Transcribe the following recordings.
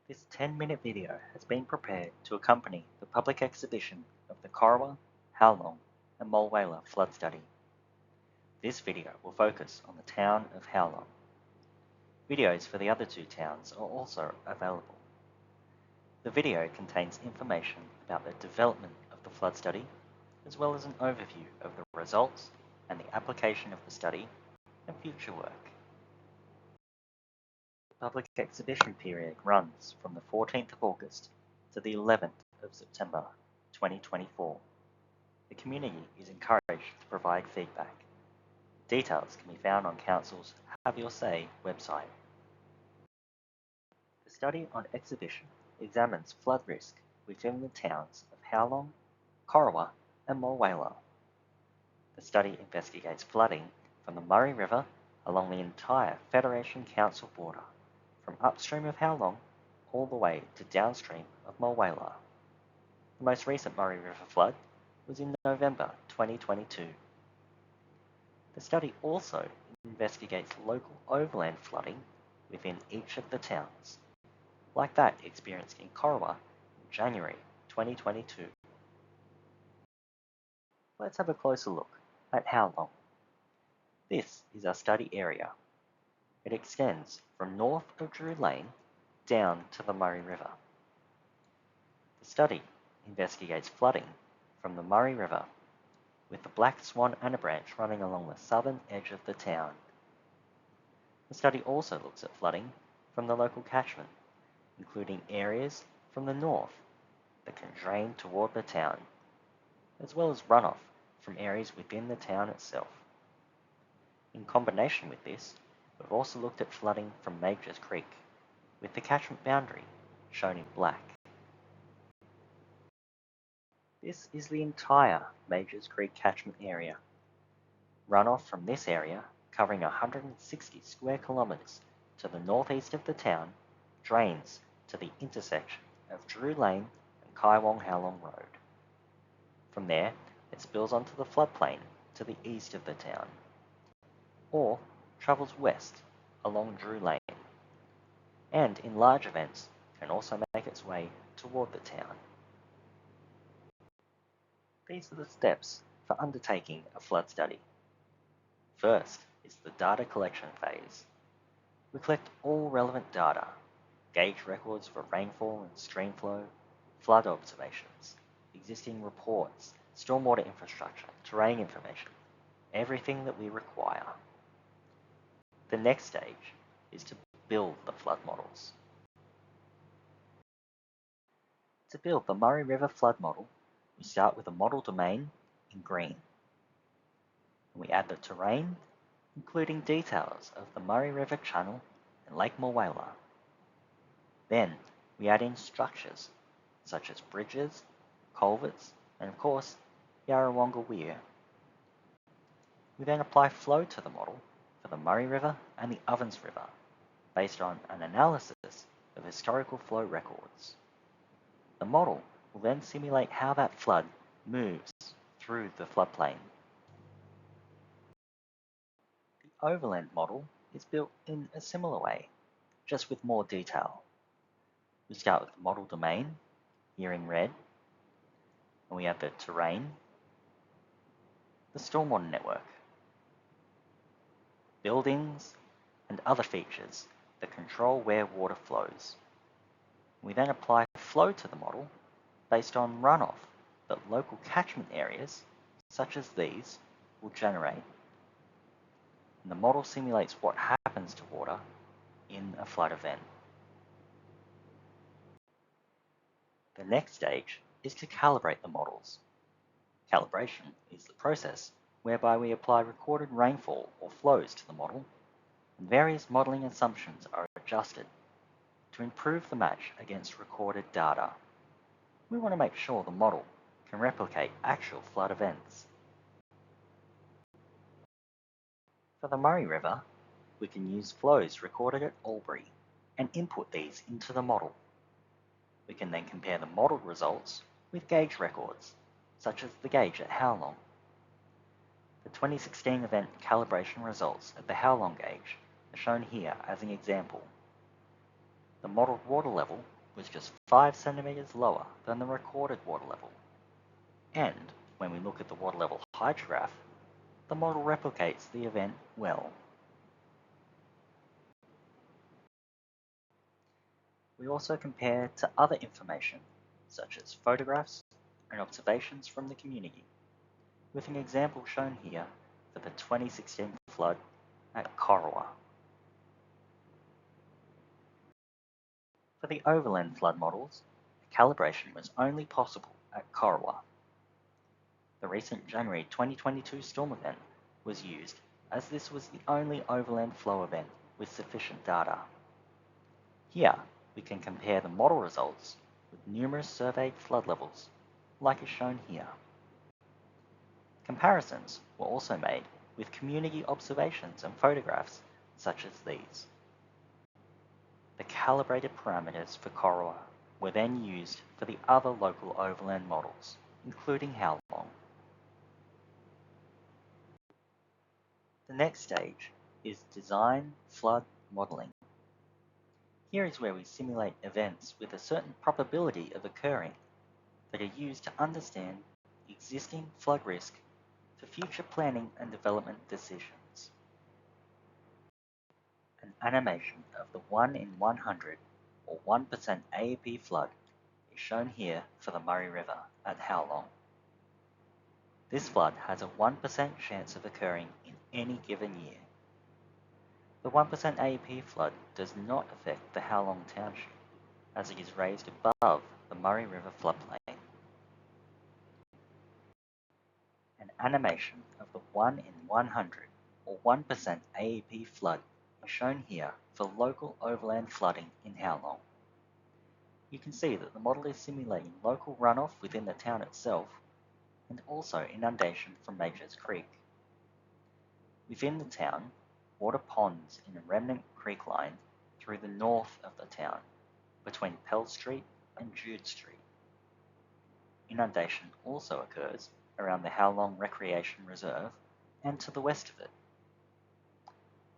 This 10-minute video has been prepared to accompany the public exhibition of the Corowa, Howlong and Mulwala flood study. This video will focus on the town of Howlong. Videos for the other two towns are also available. The video contains information about the development of the flood study, as well as an overview of the results and the application of the study and future work. The public exhibition period runs from the 14th of August to the 11th of September 2024. The community is encouraged to provide feedback. Details can be found on Council's Have Your Say website. The study on exhibition examines flood risk within the towns of Howlong, Corowa and Mulwala. The study investigates flooding from the Murray River along the entire Federation Council border, from upstream of Howlong all the way to downstream of Mulwala. The most recent Murray River flood was in November 2022. The study also investigates local overland flooding within each of the towns, like that experienced in Corowa in January 2022. Let's have a closer look at Howlong. This is our study area. It extends from north of Drew Lane down to the Murray River. The study investigates flooding from the Murray River, with the Black Swan Anna branch running along the southern edge of the town. The study also looks at flooding from the local catchment, including areas from the north that can drain toward the town, as well as runoff from areas within the town itself. In combination with this, we've also looked at flooding from Majors Creek, with the catchment boundary shown in black. This is the entire Majors Creek catchment area. Runoff from this area, covering 160 square kilometres to the northeast of the town, drains to the intersection of Drew Lane and Kaiwong Howlong Road. From there, it spills onto the floodplain to the east of the town, or travels west along Drew Lane, and in large events can also make its way toward the town. These are the steps for undertaking a flood study. First is the data collection phase. We collect all relevant data, gauge records for rainfall and stream flow, flood observations, existing reports, stormwater infrastructure, terrain information, everything that we require. The next stage is to build the flood models. To build the Murray River flood model, we start with a model domain in green. We add the terrain, including details of the Murray River channel and Lake Mulwala. Then we add in structures such as bridges, culverts, and of course, Yarrawonga Weir. We then apply flow to the model for the Murray River and the Ovens River, based on an analysis of historical flow records. The model will then simulate how that flood moves through the floodplain. The overland model is built in a similar way, just with more detail. We start with the model domain, here in red, and we add the terrain, the stormwater network, buildings, and other features that control where water flows. We then apply flow to the model based on runoff that local catchment areas, such as these, will generate. And the model simulates what happens to water in a flood event. The next stage is to calibrate the models. Calibration is the process whereby we apply recorded rainfall or flows to the model, and various modelling assumptions are adjusted to improve the match against recorded data. We want to make sure the model can replicate actual flood events. For the Murray River, we can use flows recorded at Albury and input these into the model. We can then compare the modelled results with gauge records, such as the gauge at Howlong. The 2016 event calibration results at the Howlong gauge are shown here as an example. The modelled water level was just 5 centimetres lower than the recorded water level. And when we look at the water level hydrograph, the model replicates the event well. We also compare to other information, such as photographs and observations from the community, with an example shown here for the 2016 flood at Corowa. For the overland flood models, calibration was only possible at Corowa. The recent January 2022 storm event was used as this was the only overland flow event with sufficient data. Here, we can compare the model results with numerous surveyed flood levels, like is shown here. Comparisons were also made with community observations and photographs such as these. The calibrated parameters for Corowa were then used for the other local overland models, including Howlong. The next stage is design flood modeling. Here is where we simulate events with a certain probability of occurring that are used to understand existing flood risk for future planning and development decisions. An animation of the 1 in 100 or 1% AEP flood is shown here for the Murray River at Howlong. This flood has a 1% chance of occurring in any given year. The 1% AEP flood does not affect the Howlong Township, as it is raised above the Murray River floodplain. An animation of the 1 in 100 or 1% AEP flood is shown here for local overland flooding in Howlong. You can see that the model is simulating local runoff within the town itself and also inundation from Majors Creek. Within the town, water ponds in a remnant creek line through the north of the town, between Pell Street and Jude Street. Inundation also occurs around the Howlong Recreation Reserve and to the west of it.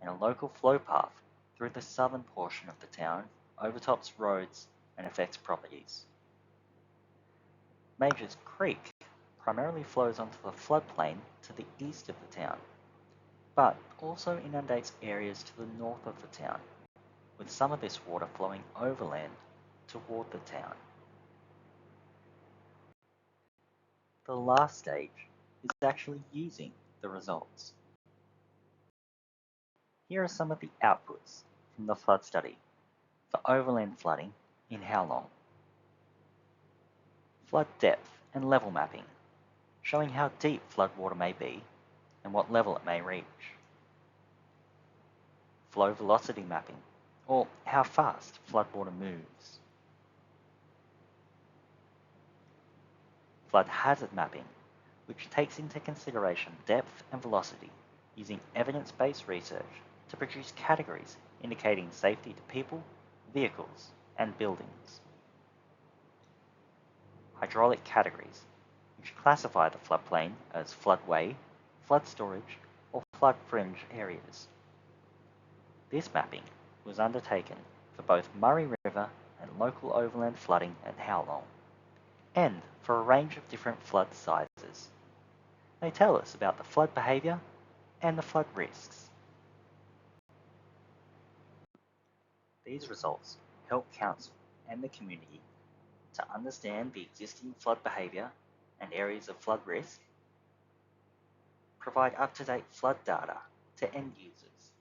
And a local flow path through the southern portion of the town overtops roads and affects properties. Majors Creek primarily flows onto the floodplain to the east of the town, but also inundates areas to the north of the town, with some of this water flowing overland toward the town. The last stage is actually using the results. Here are some of the outputs from the flood study for overland flooding in Howlong. Flood depth and level mapping, showing how deep floodwater may be and what level it may reach. Flow velocity mapping, or how fast floodwater moves. Flood hazard mapping, which takes into consideration depth and velocity using evidence-based research to produce categories indicating safety to people, vehicles, and buildings. Hydraulic categories, which classify the floodplain as floodway, flood storage, or flood fringe areas. This mapping was undertaken for both Murray River and local overland flooding at Howlong, and for a range of different flood sizes. They tell us about the flood behaviour and the flood risks. These results help Council and the community to understand the existing flood behaviour and areas of flood risk, provide up-to-date flood data to end users,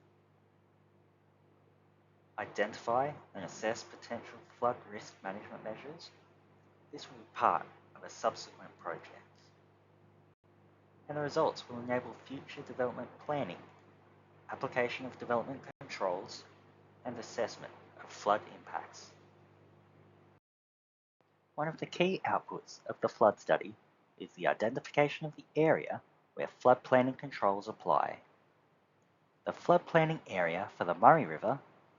identify and assess potential flood risk management measures. This will be part of a subsequent project. And the results will enable future development planning, application of development controls, and assessment of flood impacts. One of the key outputs of the flood study is the identification of the area where flood planning controls apply. The flood planning area for the Murray River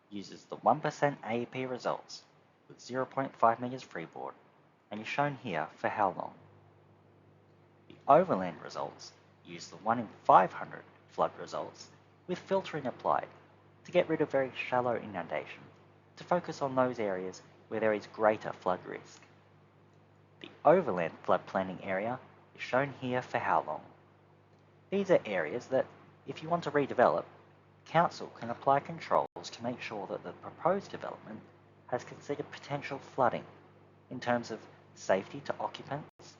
uses the 1% AEP results with 0.5 metres freeboard and is shown here for Howlong. The overland results use the 1 in 500 flood results with filtering applied to get rid of very shallow inundation to focus on those areas where there is greater flood risk. The overland flood planning area is shown here for Howlong. These are areas that, if you want to redevelop, Council can apply controls to make sure that the proposed development has considered potential flooding in terms of safety to occupants,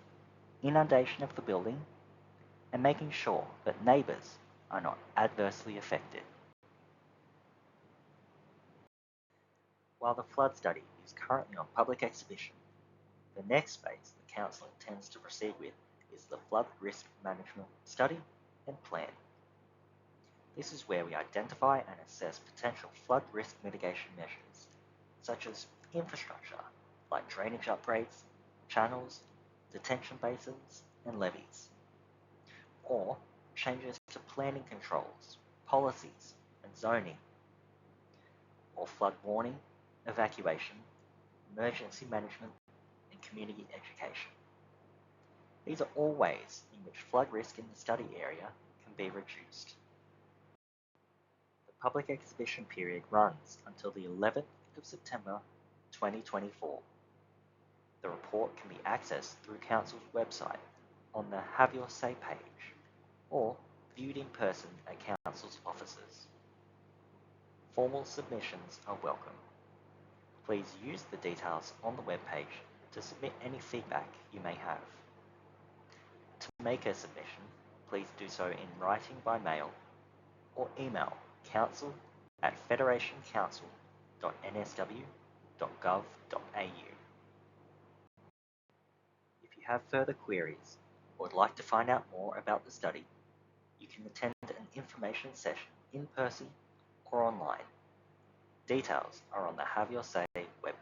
inundation of the building, and making sure that neighbours are not adversely affected. While the flood study is currently on public exhibition, the next phase the Council intends to proceed with is the Flood Risk Management Study and Plan. This is where we identify and assess potential flood risk mitigation measures, such as infrastructure like drainage upgrades, channels, detention basins, and levees, or changes to planning controls, policies, and zoning, or flood warning, evacuation, emergency management, and community education. These are all ways in which flood risk in the study area can be reduced. The public exhibition period runs until the 11th of September 2024. The report can be accessed through Council's website on the Have Your Say page or viewed in person at Council's offices. Formal submissions are welcome. Please use the details on the webpage to submit any feedback you may have. To make a submission, please do so in writing by mail or email council@federationcouncil.nsw.gov.au. If you have further queries or would like to find out more about the study, you can attend an information session in person or online. Details are on the Have Your Say webpage.